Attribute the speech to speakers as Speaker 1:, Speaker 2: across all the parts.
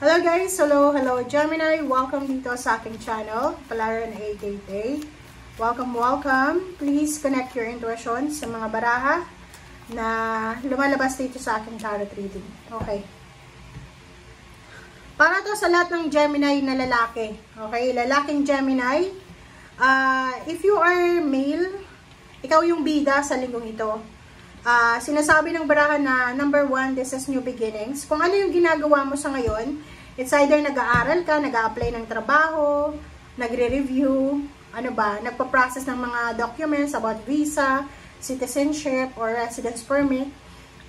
Speaker 1: Hello guys! Hello Gemini! Welcome dito sa aking channel, Palaran 888. Welcome! Please connect your intuition sa mga baraha na lumalabas dito sa aking tarot reading. Okay. Para to sa lahat ng Gemini na lalaki. Okay? Lalaking Gemini. If you are male, ikaw yung bida sa linggong ito. Sinasabi ng baraha na number 1, this is new beginnings. Kung ano yung ginagawa mo sa ngayon, it's either nag-aaral ka, nag-a-apply ng trabaho, nagre-review, nagpa-process ng mga documents about visa, citizenship, or residence permit.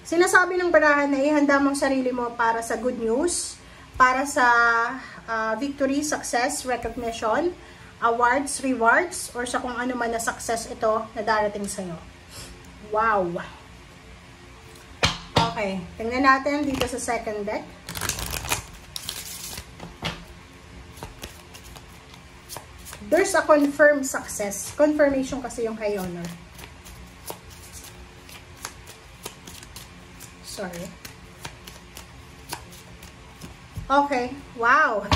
Speaker 1: Sinasabi ng baraha na ihanda mong sarili mo para sa good news, para sa victory, success, recognition, awards, rewards, or sa kung ano man na success ito na darating sa'yo. Wow! Okay, tingnan natin dito sa second deck. There's a confirmed success. Confirmation kasi yung High Honor. Sorry. Okay, wow.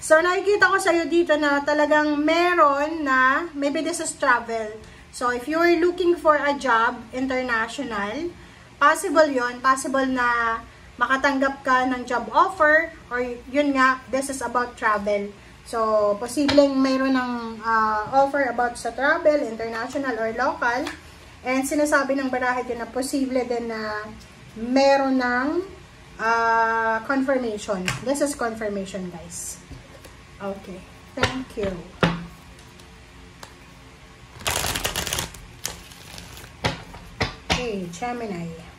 Speaker 1: So, nakikita ko sa'yo dito na talagang meron na, maybe this is travel. So, if you're looking for a job, international, possible yon, possible na makatanggap ka ng job offer, or yun nga, this is about travel. So, posibleng mayroon ng offer about sa travel, international or local. And sinasabi ng baraha din na posible din na meron ng confirmation. This is confirmation, guys. Okay. Thank you. Okay, Gemini.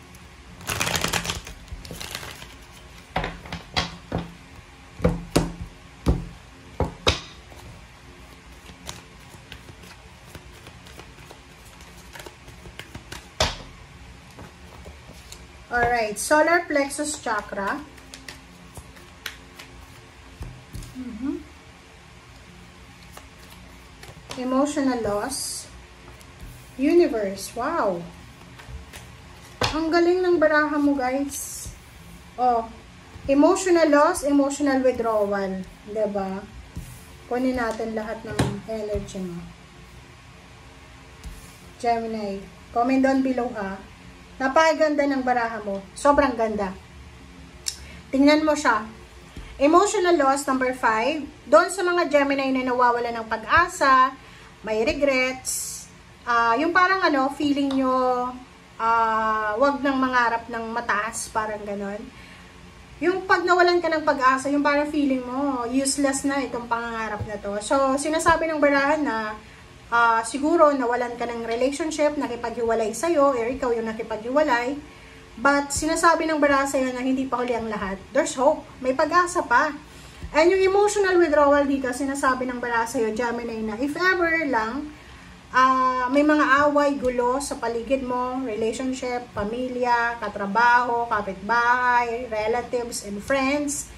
Speaker 1: Alright, solar plexus chakra. Emotional loss. Universe, wow. Ang galing ng baraha mo, guys. Oh, emotional loss, emotional withdrawal. Diba? Kunin natin lahat ng energy mo. Gemini, comment down below ha. Napakaganda ng baraha mo. Sobrang ganda. Tingnan mo siya. Emotional loss, number 5. Doon sa mga Gemini na nawawala ng pag-asa, may regrets, yung parang feeling nyo, wag nang mangarap ng mataas, parang ganon. Yung pag nawalan ka ng pag-asa, yung parang feeling mo, useless na itong pangangarap na to. So, sinasabi ng barahan na, siguro nawalan ka ng relationship, nakipaghiwalay sa'yo, or ikaw yung nakipaghiwalay. But sinasabi ng baraha sa'yo na hindi pa huli ang lahat. There's hope. May pag-asa pa. And yung emotional withdrawal dito, sinasabi ng baraha sa'yo, Gemini, na if ever lang, may mga away, gulo sa paligid mo, relationship, pamilya, katrabaho, kapitbahay, relatives, and friends,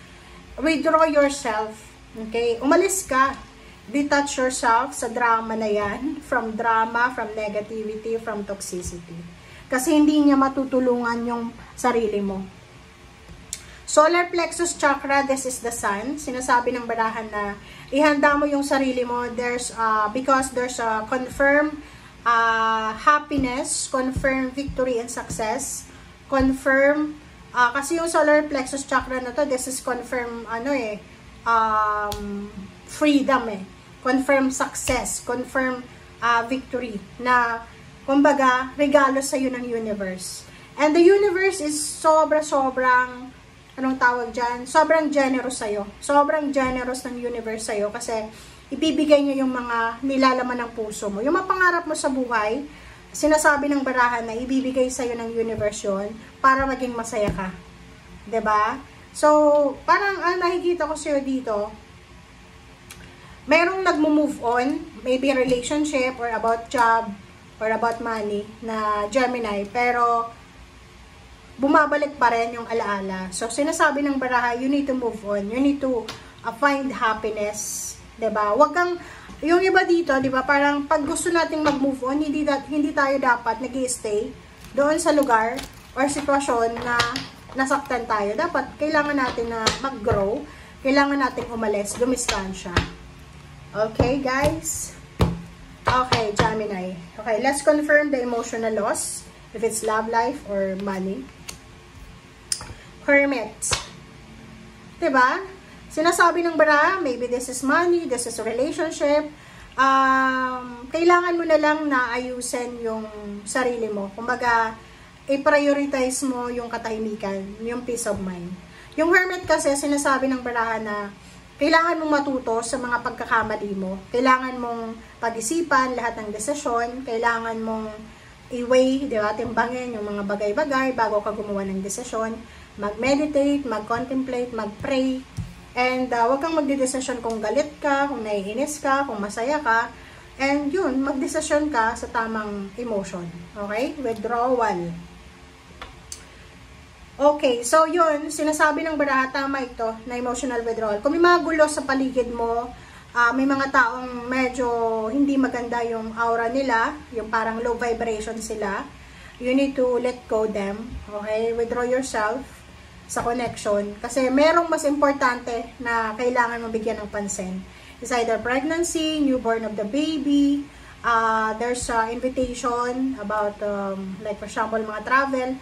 Speaker 1: withdraw yourself. Okay? Umalis ka. Detach yourself sa drama na yan, from drama, from negativity, from toxicity. Kasi hindi niya matutulungan yung sarili mo. Solar plexus chakra, this is the sun. Sinasabi ng barahan na ihanda mo yung sarili mo. Because there's a confirmed happiness, confirmed victory and success, confirm, kasi yung solar plexus chakra na to, this is confirmed, freedom confirm success, confirm victory, na kumbaga regalo sa iyo ng universe. And the universe is sobrang anong tawag diyan? Sobrang generous sa iyo. Sobrang generous ng universe sa iyo kasi ibibigay niya yung mga nilalaman ng puso mo. Yung mapangarap mo sa buhay, sinasabi ng barahan na ibibigay sa iyo ng universe yon para maging masaya ka. 'Di ba? So, parang nakikita ko sa iyo dito, merong nagmo-move on, maybe relationship or about job or about money na Gemini, pero bumabalik pa rin yung alaala. So, sinasabi ng baraha, you need to move on. You need to find happiness. 'Di ba? Wag kang, yung iba dito, 'di ba, parang pag gusto nating mag-move on, hindi tayo dapat nag-i-stay doon sa lugar or sitwasyon na nasaktan tayo. Dapat, kailangan natin na mag-grow. Kailangan natin umalis, dumistansya. Okay, guys? Okay, Gemini. Okay, let's confirm the emotional loss. If it's love life or money. Hermit. Diba? Sinasabi ng baraha, maybe this is money, this is a relationship. Kailangan mo na lang na ayusin yung sarili mo. Kumbaga, i-prioritize mo yung katahimikan, yung peace of mind. Yung Hermit kasi, sinasabi ng baraha na kailangan mong matuto sa mga pagkakamali mo. Kailangan mong pag-isipan lahat ng desisyon. Kailangan mong i-weigh, di ba, timbangin yung mga bagay-bagay bago ka gumawa ng desisyon. Mag-meditate, mag-contemplate, mag-pray. And huwag kang magdidesisyon kung galit ka, kung naiinis ka, kung masaya ka. And yun, magdesisyon ka sa tamang emotion. Okay? Withdrawal. Okay, so yun, sinasabi ng baraha, tama ito, na emotional withdrawal. Kung may mga gulo sa paligid mo, may mga taong medyo hindi maganda yung aura nila, yung parang low vibration sila, you need to let go them. Okay? Withdraw yourself sa connection. Kasi merong mas importante na kailangan mo bigyan ng pansin. It's either pregnancy, newborn of the baby, there's invitation about, like for example, mga travel,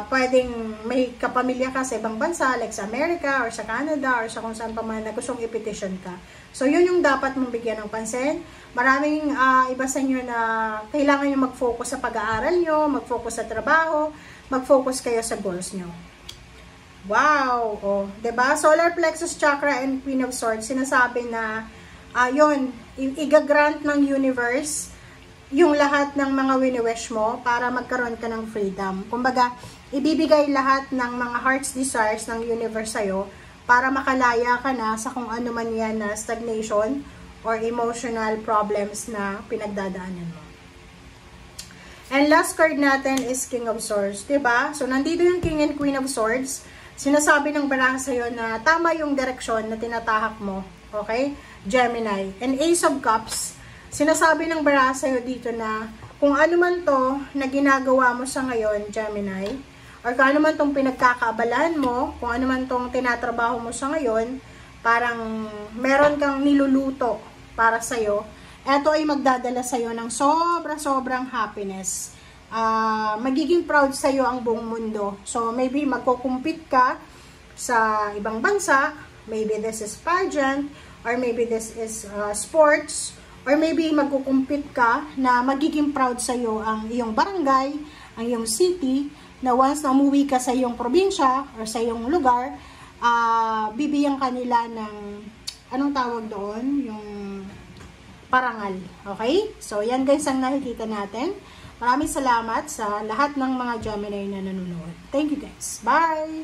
Speaker 1: pwedeng may kapamilya ka sa ibang bansa, like sa America, or sa Canada, or sa kung saan pa man na gustong i-petition ka. So, yun yung dapat mong bigyan ng pansin. Maraming iba sa inyo na kailangan nyo mag-focus sa pag-aaral nyo, mag-focus sa trabaho, mag-focus kayo sa goals nyo. Wow! Oh, 'di ba? Solar plexus chakra and Queen of Swords, sinasabi na yun, i-grant ng universe yung lahat ng mga wini-wish mo para magkaroon ka ng freedom. Kumbaga, ibibigay lahat ng mga heart's desires ng universe sa'yo para makalaya ka na sa kung ano man yan na stagnation or emotional problems na pinagdadaanan mo. And last card natin is King of Swords, 'di ba? So, nandito yung King and Queen of Swords. Sinasabi ng baraha sa'yo na tama yung direksyon na tinatahak mo. Okay? Gemini. And Ace of Cups. Sinasabi ng baraha sa'yo dito na kung ano man to na ginagawa mo sa ngayon, Gemini, or kung ano man tong pinagkakaabalan mo, kung ano man tong tinatrabaho mo sa ngayon, parang meron kang niluluto para sa'yo, eto ay magdadala sa'yo ng sobra-sobrang happiness. Magiging proud sa iyo ang buong mundo. So, maybe magkukumpit ka sa ibang bansa, maybe this is pageant, or maybe this is sports, or maybe magkukumpit ka na magiging proud sa iyo ang iyong barangay, ang iyong city, na once na umuwi ka sa iyong probinsya or sa iyong lugar, bibigyan kanila ng, anong tawag doon? Yung parangal. Okay? So, yan guys ang nakikita natin. Maraming salamat sa lahat ng mga Gemini na nanonood. Thank you guys. Bye!